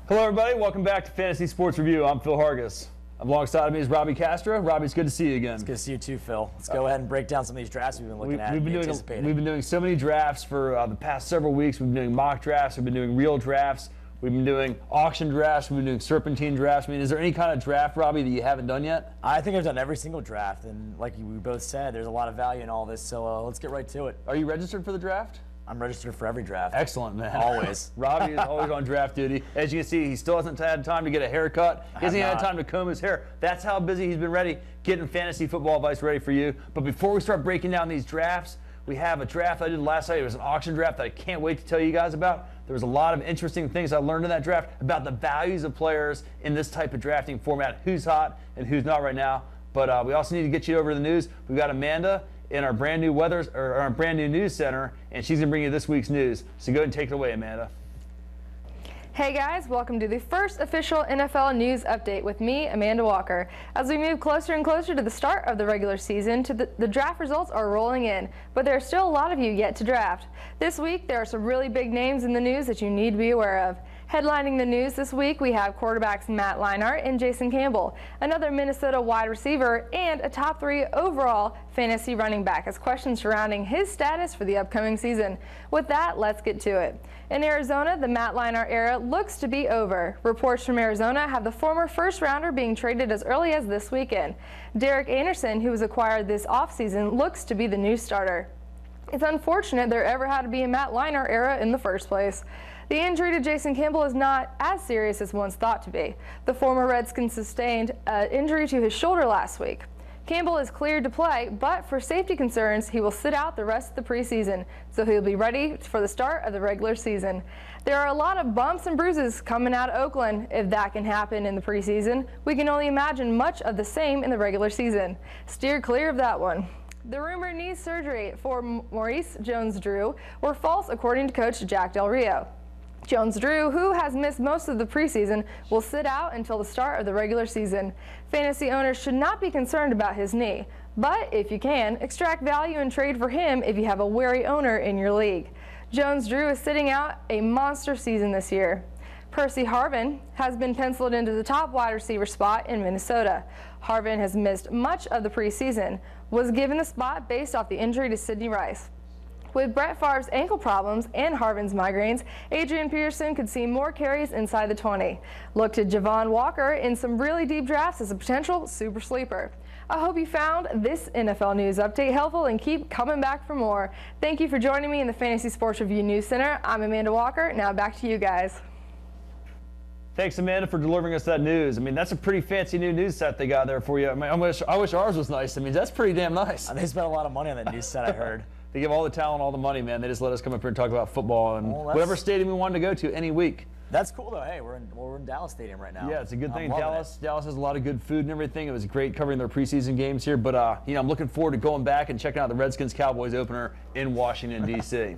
Hello, everybody. Welcome back to Fantasy Sports Review. I'm Phil Hargis. Alongside me is Robbie Castro. Robbie, it's good to see you again. It's good to see you too, Phil. Let's go ahead and break down some of these drafts we've been looking at and anticipating. We've been doing so many drafts for the past several weeks. We've been doing mock drafts. We've been doing real drafts. We've been doing auction drafts. We've been doing serpentine drafts. I mean, is there any kind of draft, Robbie, that you haven't done yet? I think I've done every single draft, and like we both said, there's a lot of value in all this, so let's get right to it. Are you registered for the draft? I'm registered for every draft. Excellent, man. Always. Robbie is always on draft duty. As you can see, he still hasn't had time to get a haircut. He hasn't had time to comb his hair. That's how busy he's been getting fantasy football advice ready for you. But before we start breaking down these drafts, we have a draft I did last night. It was an auction draft that I can't wait to tell you guys about. There was a lot of interesting things I learned in that draft about the values of players in this type of drafting format, who's hot and who's not right now. But we also need to get you over to the news. We've got Amanda in our brand new our brand new news center, and she's gonna bring you this week's news. So go ahead and take it away, Amanda. Hey guys, welcome to the first official NFL news update with me, Amanda Walker. As we move closer and closer to the start of the regular season, the draft results are rolling in, but there are still a lot of you yet to draft. This week, there are some really big names in the news that you need to be aware of. Headlining the news this week, we have quarterbacks Matt Leinart and Jason Campbell, another Minnesota wide receiver, and a top 3 overall fantasy running back as questions surrounding his status for the upcoming season. With that, let's get to it. In Arizona, the Matt Leinart era looks to be over. Reports from Arizona have the former first-rounder being traded as early as this weekend. Derek Anderson, who was acquired this offseason, looks to be the new starter. It's unfortunate there ever had to be a Matt Leinart era in the first place. The injury to Jason Campbell is not as serious as once thought to be. The former Redskins sustained an injury to his shoulder last week. Campbell is cleared to play, but for safety concerns, he will sit out the rest of the preseason, so he'll be ready for the start of the regular season. There are a lot of bumps and bruises coming out of Oakland. If that can happen in the preseason, we can only imagine much of the same in the regular season. Steer clear of that one. The rumored knee surgery for Maurice Jones-Drew were false, according to coach Jack Del Rio. Jones-Drew, who has missed most of the preseason, will sit out until the start of the regular season. Fantasy owners should not be concerned about his knee, but if you can, extract value and trade for him if you have a wary owner in your league. Jones-Drew is sitting out a monster season this year. Percy Harvin has been penciled into the top wide receiver spot in Minnesota. Harvin has missed much of the preseason, was given the spot based off the injury to Sidney Rice. With Brett Favre's ankle problems and Harvin's migraines, Adrian Peterson could see more carries inside the 20. Look to Javon Walker in some really deep drafts as a potential super sleeper. I hope you found this NFL news update helpful and keep coming back for more. Thank you for joining me in the Fantasy Sports Review News Center. I'm Amanda Walker. Now back to you guys. Thanks, Amanda, for delivering us that news. I mean, that's a pretty fancy new news set they got there for you. I mean, I wish ours was nice. I mean, that's pretty damn nice. They spent a lot of money on that news set, I heard. They give all the talent, all the money, man. They just let us come up here and talk about football and whatever stadium we wanted to go to any week. That's cool, though. Hey, we're in Dallas Stadium right now. Yeah, it's a good thing. Dallas has a lot of good food and everything. It was great covering their preseason games here. But, I'm looking forward to going back and checking out the Redskins-Cowboys opener in Washington, D.C.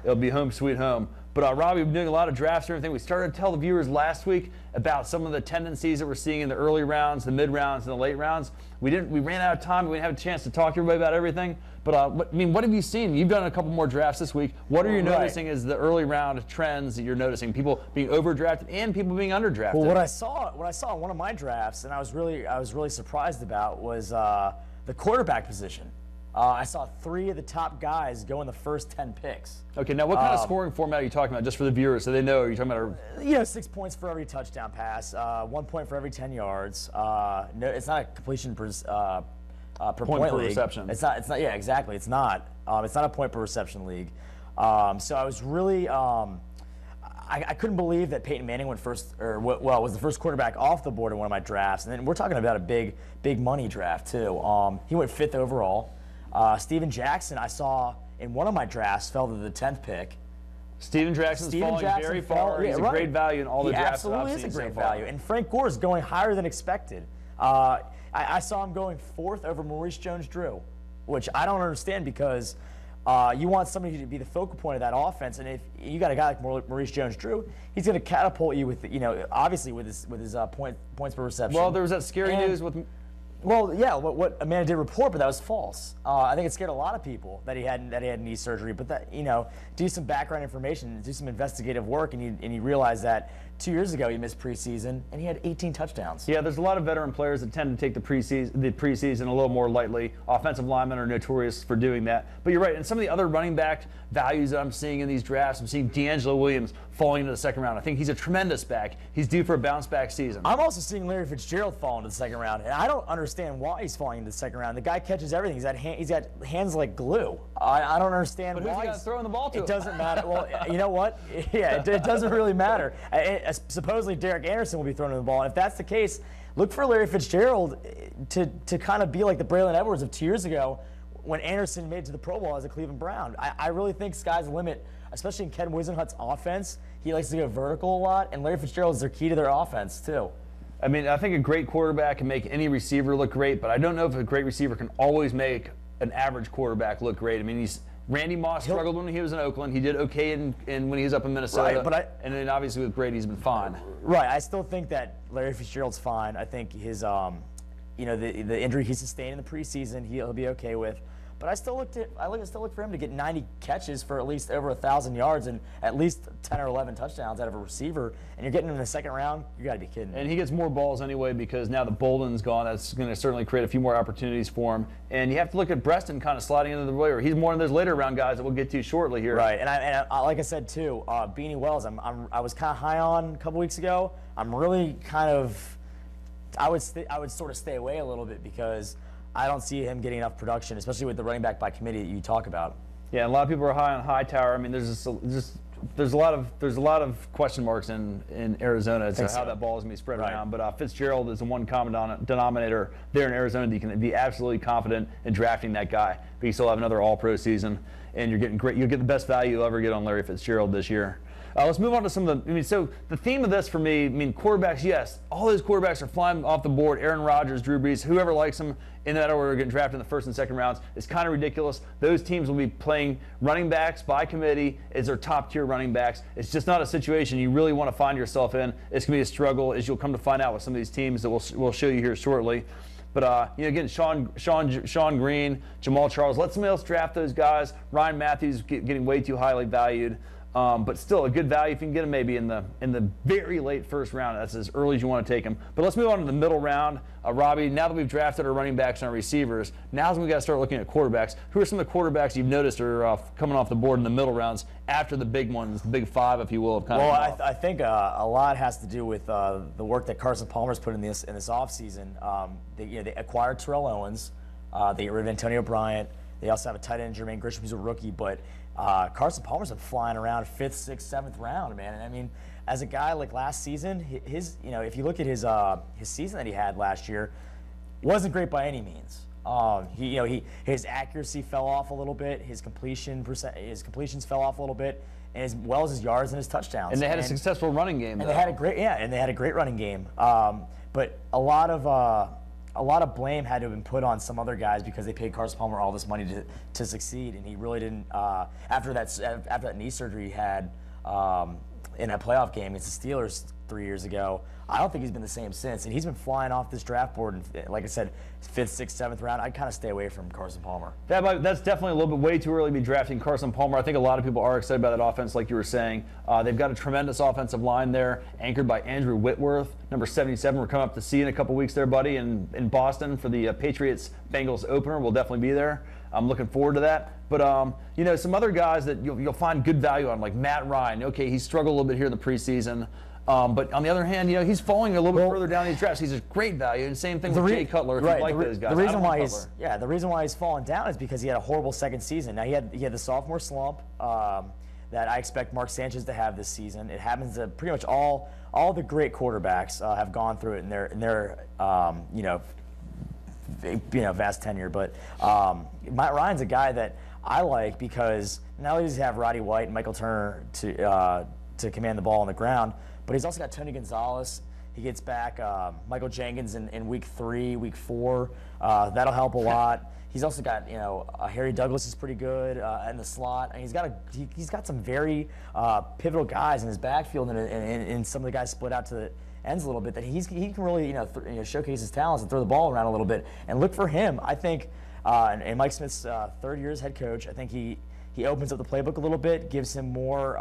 It'll be home sweet home. But, Robbie, we've been doing a lot of drafts and everything. We started to tell the viewers last week about some of the tendencies that we're seeing in the early rounds, the mid rounds, and the late rounds. We ran out of time. We didn't have a chance to talk to everybody about everything. But, what have you seen? You've done a couple more drafts this week. What are you noticing as the early round trends that you're noticing? People being overdrafted and people being underdrafted. Well, what I saw in one of my drafts, and I was really surprised about, was the quarterback position. I saw 3 of the top guys go in the first 10 picks. Okay, now what kind of scoring format are you talking about, just for the viewers, so they know? Are you talking about 6 points for every touchdown pass, 1 point for every 10 yards. No, it's not a completion per point per league. reception. It's not. Yeah, exactly. It's not. It's not a point per reception league. So I was really. I couldn't believe that Peyton Manning went first, was the first quarterback off the board in one of my drafts, and then we're talking about a big money draft too. He went 5th overall. Steven Jackson, I saw in one of my drafts, fell to the 10th pick. Steven Jackson's falling very far. He's a great value in all the drafts I've seen so far. He absolutely is a great value. And Frank Gore is going higher than expected. I saw him going 4th over Maurice Jones-Drew, which I don't understand because you want somebody to be the focal point of that offense, and if you got a guy like Maurice Jones-Drew, he's going to catapult you with, obviously with his points per reception. Well, there was that scary news with. Well, yeah, what Amanda did report, but that was false. I think it scared a lot of people that he had knee surgery. But that do some background information, do some investigative work, and you realize that 2 years ago he missed preseason, and he had 18 touchdowns. Yeah, there's a lot of veteran players that tend to take the preseason a little more lightly. Offensive linemen are notorious for doing that. But you're right, and some of the other running back values that I'm seeing in these drafts, I'm seeing D'Angelo Williams falling into the second round. I think he's a tremendous back. He's due for a bounce back season. I'm also seeing Larry Fitzgerald fall into the second round, and I don't understand why he's falling into the second round. The guy catches everything. He's got hands like glue. I don't understand but why. Who's he got throwing the ball to? It doesn't matter. Well, you know what? Yeah, it doesn't really matter. Supposedly Derek Anderson will be throwing the ball, and if that's the case, look for Larry Fitzgerald to kind of be like the Braylon Edwards of 2 years ago when Anderson made it to the Pro Bowl as a Cleveland Brown. I really think sky's the limit, especially in Ken Wisenhut's offense. He likes to go vertical a lot, and Larry Fitzgerald is their key to their offense, too. I mean, I think a great quarterback can make any receiver look great, but I don't know if a great receiver can always make an average quarterback look great. I mean, Randy Moss struggled when he was in Oakland. He did okay when he was up in Minnesota. Right, and then obviously with Brady, he's been fine. Right. I still think that Larry Fitzgerald's fine. I think his, the injury he sustained in the preseason, he'll be okay with. But I still look for him to get 90 catches for at least over 1,000 yards and at least 10 or 11 touchdowns out of a receiver. And you're getting him in the second round, you got to be kidding. And he gets more balls anyway because now the Bolden's gone. That's going to certainly create a few more opportunities for him. And you have to look at Breston kind of sliding into the player. He's one of those later round guys that we'll get to shortly here. Right. And I like I said too, Beanie Wells, I was kind of high on a couple weeks ago. I'm really kind of, I would sort of stay away a little bit because I don't see him getting enough production, especially with the running back by committee that you talk about. Yeah, a lot of people are high on Hightower. I mean, there's a lot of question marks in Arizona as to how that ball is going to be spread around. But Fitzgerald is the one common denominator there in Arizona that you can be absolutely confident in drafting that guy. But you still have another All-Pro season, and you're getting great. You'll get the best value you'll ever get on Larry Fitzgerald this year. Let's move on to some of the. I mean, so the theme of this for me, quarterbacks. Yes, all those quarterbacks are flying off the board. Aaron Rodgers, Drew Brees, whoever likes them in that order, getting drafted in the first and second rounds. It's kind of ridiculous. Those teams will be playing running backs by committee as their top tier running backs. It's just not a situation you really want to find yourself in. It's going to be a struggle, as you'll come to find out with some of these teams that we'll show you here shortly. But again, Sean Green, Jamal Charles, let somebody else draft those guys. Ryan Matthews getting way too highly valued. But still a good value if you can get him maybe in the very late first round. That's as early as you want to take him. But let's move on to the middle round. Robbie, now that we've drafted our running backs and our receivers, now's when we got to start looking at quarterbacks. Who are some of the quarterbacks you've noticed are coming off the board in the middle rounds after the big ones, the big five, if you will? I think a lot has to do with the work that Carson Palmer's put in this offseason. They acquired Terrell Owens. They get rid of Antonio Bryant. They also have a tight end, Jermaine Grisham, who's a rookie, but Carson Palmer's been flying around 5th, 6th, 7th round, man. And I mean, as a guy like last season, if you look at his season that he had last year, wasn't great by any means. His accuracy fell off a little bit, his completions fell off a little bit, and as well as his yards and his touchdowns. And they had a successful running game. And they had a great running game. But a lot of blame had to have been put on some other guys because they paid Carson Palmer all this money to succeed, and he really didn't. After that knee surgery he had in that playoff game against the Steelers 3 years ago, I don't think he's been the same since, and he's been flying off this draft board. And like I said, 5th, 6th, 7th round. I'd kind of stay away from Carson Palmer. That's definitely a little bit way too early to be drafting Carson Palmer. I think a lot of people are excited about that offense, like you were saying. They've got a tremendous offensive line there, anchored by Andrew Whitworth, number 77. We're coming up to see in a couple weeks there, buddy, in Boston for the Patriots-Bengals opener. We'll definitely be there. I'm looking forward to that. But, some other guys that you'll find good value on, like Matt Ryan. Okay, he struggled a little bit here in the preseason. But on the other hand, he's falling a little bit further down these drafts. He's a great value. And same thing with Jay Cutler, if you like those guys. The reason why he's fallen down is because he had a horrible second season. Now, he had the sophomore slump that I expect Mark Sanchez to have this season. It happens to pretty much all the great quarterbacks have gone through it in their vast tenure. But Matt Ryan's a guy that I like because not only does he have Roddy White and Michael Turner to command the ball on the ground, but he's also got Tony Gonzalez. He gets back Michael Jenkins in week 3, week 4. That'll help a lot. He's also got Harry Douglas is pretty good in the slot, and he's got some very pivotal guys in his backfield, and some of the guys split out to the ends a little bit that he can really showcase his talents and throw the ball around a little bit. And look for him. I think in Mike Smith's third year as head coach, I think he opens up the playbook a little bit, gives him more.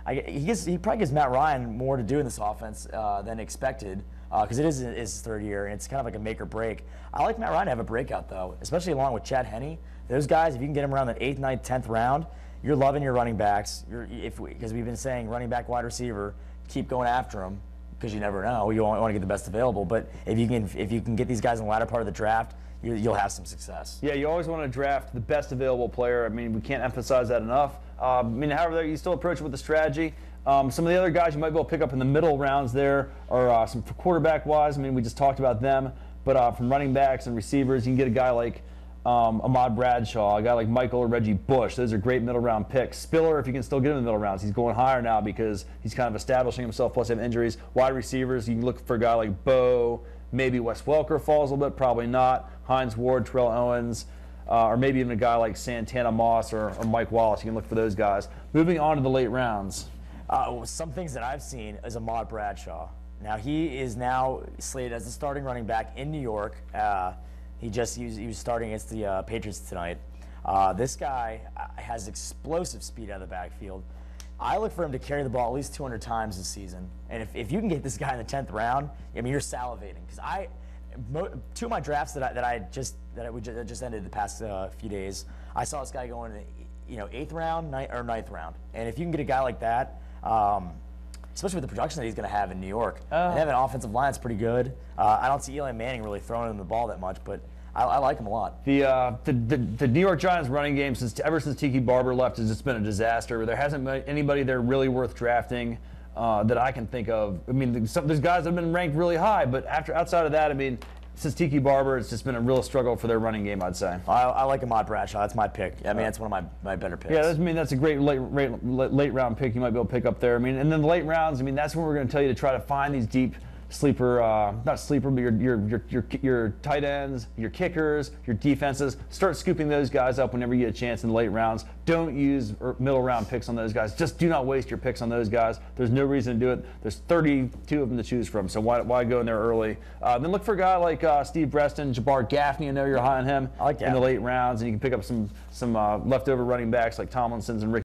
he probably gives Matt Ryan more to do in this offense than expected because it is his third year, and it's kind of like a make or break. I like Matt Ryan to have a breakout, though, especially along with Chad Henne. Those guys, if you can get them around the 8th, 9th, 10th round, you're loving your running backs. Because we've been saying running back, wide receiver, keep going after them because you never know. You want to get the best available. But if you can get these guys in the latter part of the draft, you'll have some success. Yeah, you always want to draft the best available player. I mean, we can't emphasize that enough. However, you still approach it with a strategy. Some of the other guys you might be able to pick up in the middle rounds there are some quarterback-wise. I mean, we just talked about them. But from running backs and receivers, you can get a guy like Ahmad Bradshaw, a guy like Michael or Reggie Bush. Those are great middle-round picks. Spiller, if you can still get him in the middle rounds. He's going higher now because he's kind of establishing himself, plus have injuries. Wide receivers, you can look for a guy like Bo. Maybe Wes Welker falls a little bit, probably not. Hines Ward, Terrell Owens, or maybe even a guy like Santana Moss or Mike Wallace. You can look for those guys. Moving on to the late rounds. Some things that I've seen is Ahmad Bradshaw. Now, he is now slated as the starting running back in New York. He was starting against the Patriots tonight. This guy has explosive speed out of the backfield. I look for him to carry the ball at least 200 times this season. And if you can get this guy in the 10th round, I mean, you're salivating. Because two of my drafts that just ended the past few days, I saw this guy going in the 8th round, 9th round. And if you can get a guy like that, especially with the production that he's going to have in New York, and they have an offensive line that's pretty good. I don't see Eli Manning really throwing him the ball that much, but I like him a lot. The New York Giants running game ever since Tiki Barber left has just been a disaster. There hasn't been anybody there really worth drafting that I can think of. I mean, there's guys that have been ranked really high, but outside of that, I mean, since Tiki Barber, it's just been a real struggle for their running game, I'd say. I like Ahmad Bradshaw. That's my pick. I mean, that's one of my better picks. Yeah, that's a great late round pick you might be able to pick up there. I mean, and then the late rounds, I mean, that's when we're going to tell you to try to find these deep sleeper, not sleeper, but your tight ends, your kickers, your defenses. Start scooping those guys up whenever you get a chance in the late rounds. Don't use middle round picks on those guys. Just do not waste your picks on those guys. There's no reason to do it. There's 32 of them to choose from, so why go in there early? Then look for a guy like Steve Breston, Jabbar Gaffney. I know you're high on him I like that. in the late rounds, and you can pick up some leftover running backs like Tomlinson's and Ricky